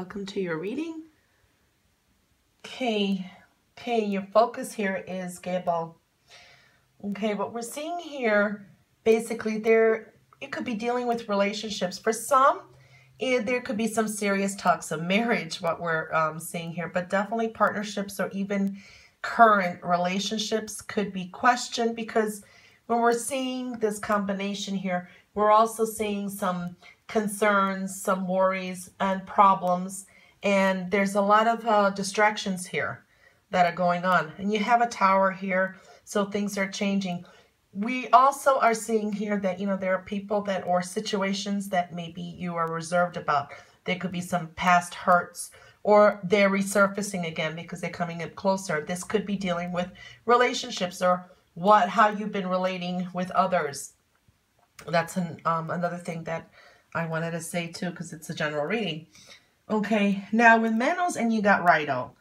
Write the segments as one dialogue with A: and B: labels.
A: welcome to your reading. Okay, your focus here is Gable. Okay, what we're seeing here, basically it could be dealing with relationships. For some, there could be some serious talks of marriage, what we're seeing here, but definitely partnerships or even current relationships could be questioned, because when we're seeing this combination here, we're also seeing some concerns, some worries and problems, and there's a lot of distractions here that are going on. And you have a Tower here, so things are changing. We also are seeing here that, there are people that, or situations that maybe you are reserved about. There could be some past hurts, or they're resurfacing again because they're coming in closer. This could be dealing with relationships or how you've been relating with others. That's another thing that I wanted to say too, because it's a general reading. Okay, now with Manos and you got Rido.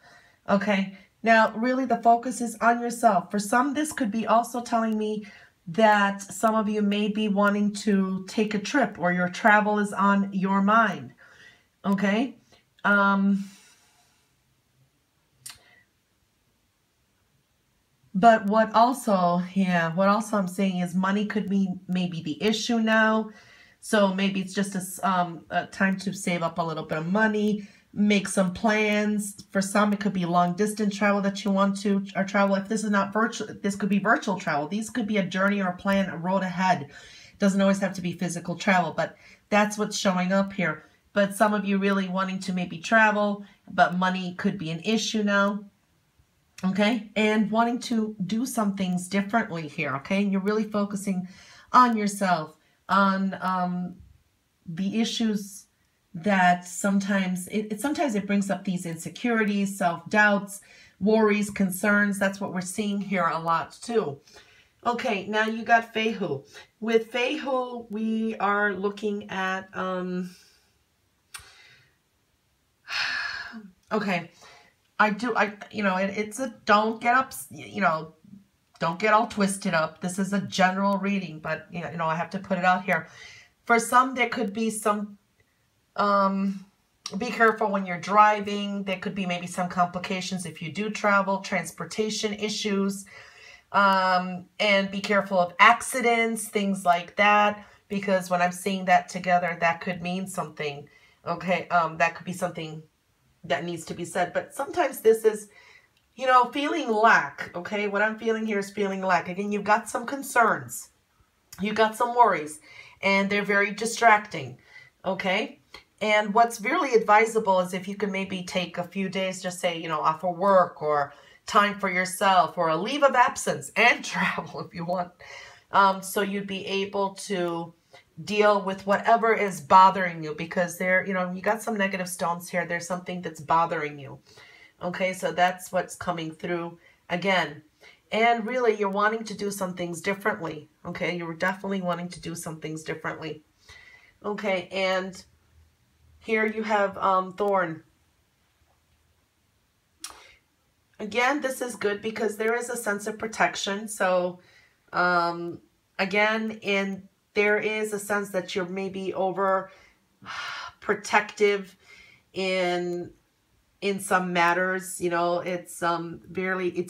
A: Okay, now really the focus is on yourself. For some, this could be also telling me that some of you may be wanting to take a trip, or your travel is on your mind. Okay, but what also I'm saying is money could be maybe the issue now. So maybe it's just a time to save up a little bit of money, make some plans. For some, it could be long distance travel that you want to, or travel. If this is not virtual, this could be virtual travel. These could be a journey or a plan, a road ahead. It doesn't always have to be physical travel, but that's what's showing up here. But some of you really wanting to maybe travel, but money could be an issue now. Okay, and wanting to do some things differently here. Okay, and you're really focusing on yourself, on the issues that sometimes it brings up these insecurities, self-doubts, worries, concerns. That's what we're seeing here a lot too. Okay, now you got Fehu. With Fehu, we are looking at okay, it's a don't get up, don't get all twisted up. This is a general reading, but I have to put it out here. For some, there could be some, be careful when you're driving. There could be maybe some complications if you do travel, transportation issues, and be careful of accidents, things like that, because when I'm seeing that together, that could mean something. Okay, that could be something that needs to be said. But sometimes this is, feeling lack. Okay, what I'm feeling here is feeling lack. Again, you've got some concerns, you've got some worries, and they're very distracting. Okay, and what's really advisable is if you can maybe take a few days, just say, off of work, or time for yourself, or a leave of absence and travel if you want. So you'd be able to deal with whatever is bothering you, because you got some negative stones here. There's something that's bothering you. Okay, so that's what's coming through again. And really, you're wanting to do some things differently. Okay, you're definitely wanting to do some things differently. Okay, and here you have Thorn. Again, this is good because there is a sense of protection. So again, there is a sense that you're maybe over protective in some matters. It's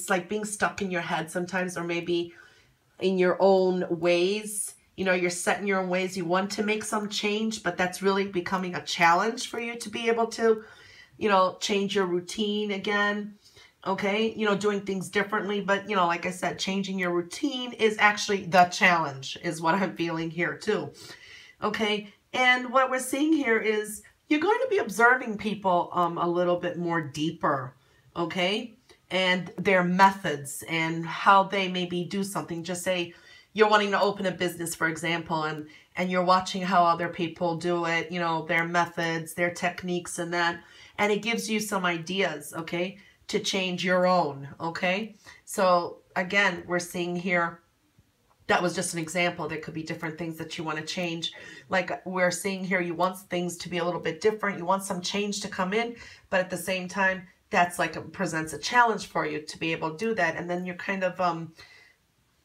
A: like being stuck in your head sometimes, or maybe in your own ways. You're set in your own ways. You want to make some change, but that's really becoming a challenge for you to be able to, change your routine again. Okay, doing things differently. But, like I said, changing your routine is actually the challenge, is what I'm feeling here too. Okay, and what we're seeing here is you're going to be observing people a little bit more deeper. Okay, and their methods and how they maybe do something. Just say you're wanting to open a business, for example, and you're watching how other people do it, their methods, their techniques and that. And it gives you some ideas, okay, to change your own, okay? So again, we're seeing here, that was just an example. There could be different things that you want to change. Like we're seeing here, you want things to be a little bit different. You want some change to come in, but at the same time, that's presents a challenge for you to be able to do that. And then you're kind of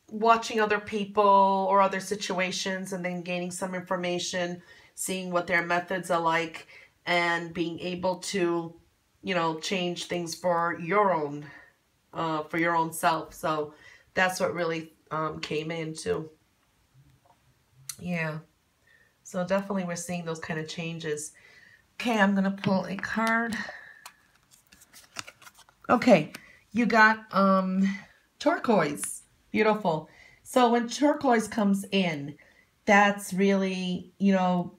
A: watching other people or other situations, and then gaining some information, seeing what their methods are like, and being able to, you know, change things for your own self. So that's what really came into. Yeah. So definitely we're seeing those kind of changes. Okay, I'm going to pull a card. Okay, you got turquoise. Beautiful. So when turquoise comes in, that's really, you know,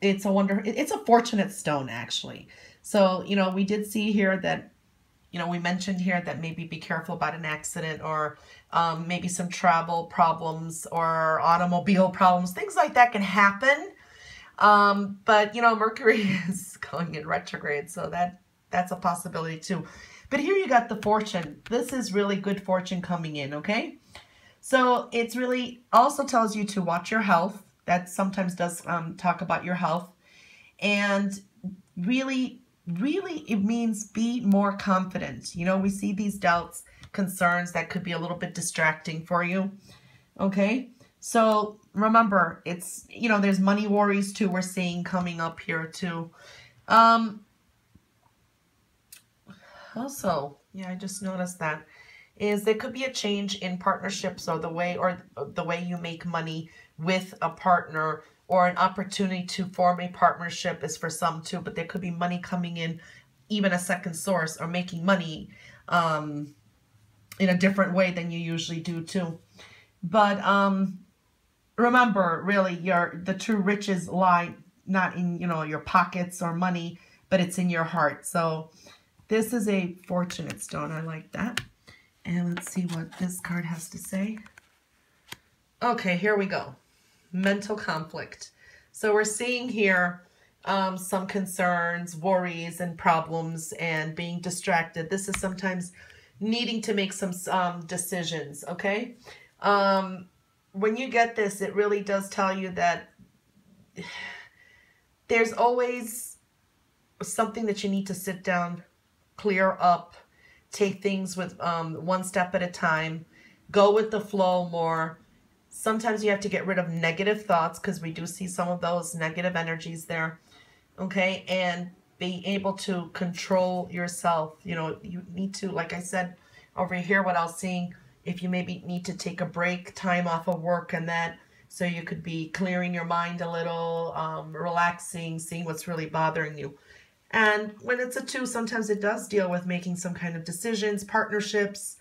A: it's a fortunate stone actually. So, you know, we did see here that, you know, we mentioned here that maybe be careful about an accident, or maybe some travel problems or automobile problems. Things like that can happen. But, you know, Mercury is going in retrograde, so that's a possibility too. But here you got the fortune. This is really good fortune coming in, okay? So it's really also tells you to watch your health. That sometimes does talk about your health. And really, it means be more confident. You know, we see these doubts, concerns that could be a little bit distracting for you, okay? So remember, it's, you know, there's money worries too we're seeing coming up here too. Also, yeah, I just noticed that, is there could be a change in partnerships, or the way you make money with a partner, or an opportunity to form a partnership is for some too, but there could be money coming in, even a second source, or making money in a different way than you usually do too. But remember, really, the true riches lie not in, you know, your pockets or money, but it's in your heart. So this is a fortunate stone. I like that. And let's see what this card has to say. Okay, here we go. Mental conflict. So we're seeing here some concerns, worries, and problems, and being distracted. This is sometimes needing to make some decisions, okay? When you get this, it really does tell you that there's always something that you need to sit down, clear up, take things with one step at a time, go with the flow more. Sometimes you have to get rid of negative thoughts, because we do see some of those negative energies there, okay? And be able to control yourself. You know, you need to, like I said over here, what I was seeing, if you maybe need to take a break, time off of work and that, so you could be clearing your mind a little, relaxing, seeing what's really bothering you. And when it's a 2, sometimes it does deal with making some kind of decisions, partnerships,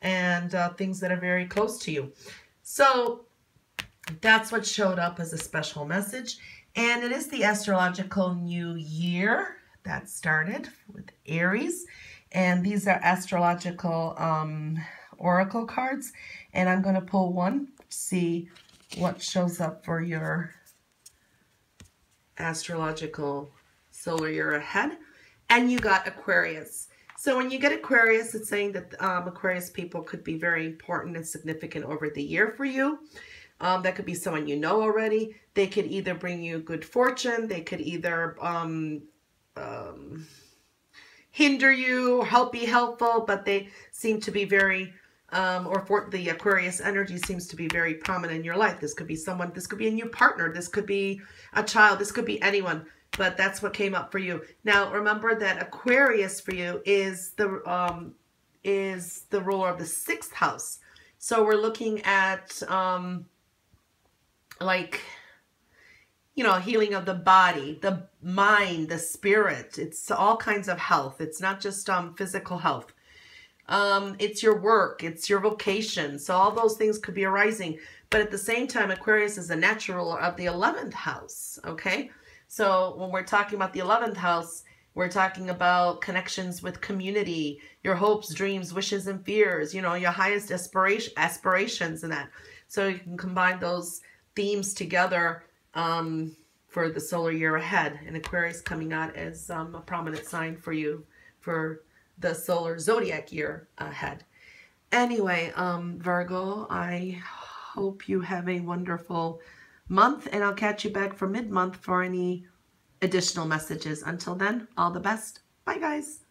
A: and things that are very close to you. So that's what showed up as a special message. And it is the astrological new year that started with Aries. And these are astrological oracle cards. And I'm going to pull one to see what shows up for your astrological solar year ahead. And you got Aquarius. So when you get Aquarius, it's saying that Aquarius people could be very important and significant over the year for you. That could be someone you know already. They could either bring you good fortune. They could either hinder you, help be helpful, but they seem to be very, the Aquarius energy seems to be very prominent in your life. This could be someone, this could be a new partner, this could be a child, this could be anyone, but that's what came up for you. Now, remember that Aquarius for you is the ruler of the 6th house. So we're looking at, like, you know, healing of the body, the mind, the spirit. It's all kinds of health. It's not just physical health. It's your work. It's your vocation. So all those things could be arising. But at the same time, Aquarius is a natural ruler of the 11th house. Okay. So when we're talking about the 11th house, we're talking about connections with community, your hopes, dreams, wishes, and fears, you know, your highest aspirations and that. So you can combine those themes together for the solar year ahead. And Aquarius coming out as a prominent sign for you for the solar zodiac year ahead. Anyway, Virgo, I hope you have a wonderful month, and I'll catch you back for mid-month for any additional messages. Until then, all the best. Bye, guys.